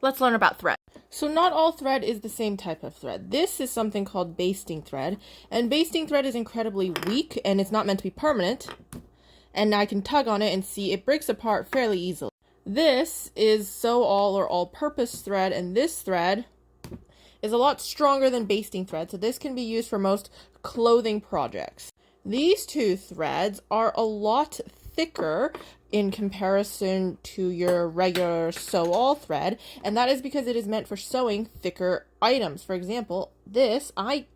Let's learn about thread. So not all thread is the same type of thread. This is something called basting thread, and basting thread is incredibly weak and it's not meant to be permanent, and I can tug on it and see it breaks apart fairly easily. This is sew-all or all-purpose thread, and this thread is a lot stronger than basting thread, so this can be used for most clothing projects. These two threads are a lot thicker in comparison to your regular sew-all thread, and that is because it is meant for sewing thicker items. For example, this, I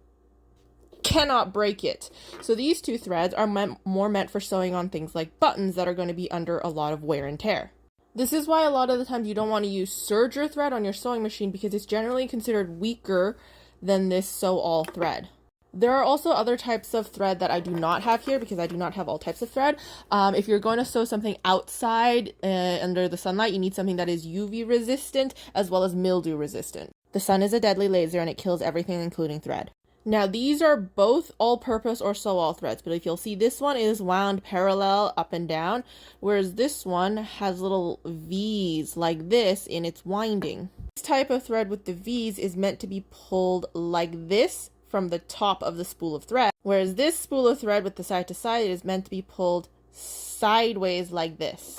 cannot break it. So these two threads are more meant for sewing on things like buttons that are going to be under a lot of wear and tear. This is why a lot of the times you don't want to use serger thread on your sewing machine, because it's generally considered weaker than this sew-all thread. There are also other types of thread that I do not have here because I do not have all types of thread. If you're going to sew something outside under the sunlight, you need something that is UV resistant as well as mildew resistant. The sun is a deadly laser and it kills everything, including thread. Now, these are both all-purpose or sew-all threads, but if you'll see, this one is wound parallel up and down, whereas this one has little V's like this in its winding. This type of thread with the V's is meant to be pulled like this from the top of the spool of thread, whereas this spool of thread with the side to side is meant to be pulled sideways like this.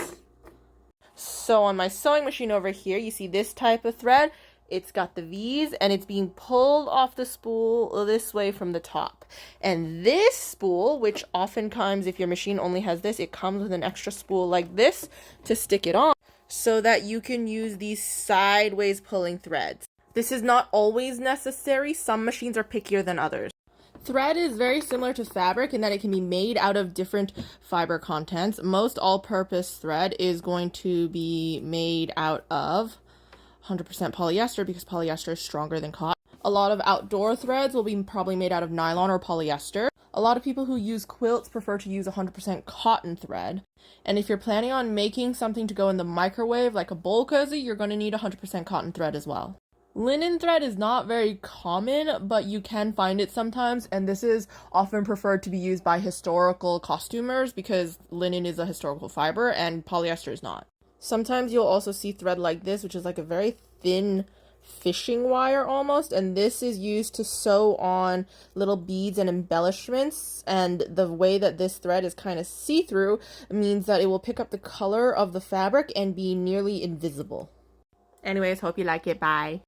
So on my sewing machine over here, you see this type of thread. It's got the V's and it's being pulled off the spool this way from the top. And this spool, which oftentimes if your machine only has this, it comes with an extra spool like this to stick it on so that you can use these sideways pulling threads. This is not always necessary. Some machines are pickier than others. Thread is very similar to fabric in that it can be made out of different fiber contents. Most all-purpose thread is going to be made out of 100% polyester because polyester is stronger than cotton. A lot of outdoor threads will be probably made out of nylon or polyester. A lot of people who use quilts prefer to use 100% cotton thread. And if you're planning on making something to go in the microwave like a bowl cozy, you're going to need 100% cotton thread as well. Linen thread is not very common, but you can find it sometimes, and this is often preferred to be used by historical costumers because linen is a historical fiber and polyester is not. Sometimes you'll also see thread like this, which is like a very thin fishing wire almost, and this is used to sew on little beads and embellishments, and the way that this thread is kind of see-through means that it will pick up the color of the fabric and be nearly invisible. Anyways, hope you like it. Bye.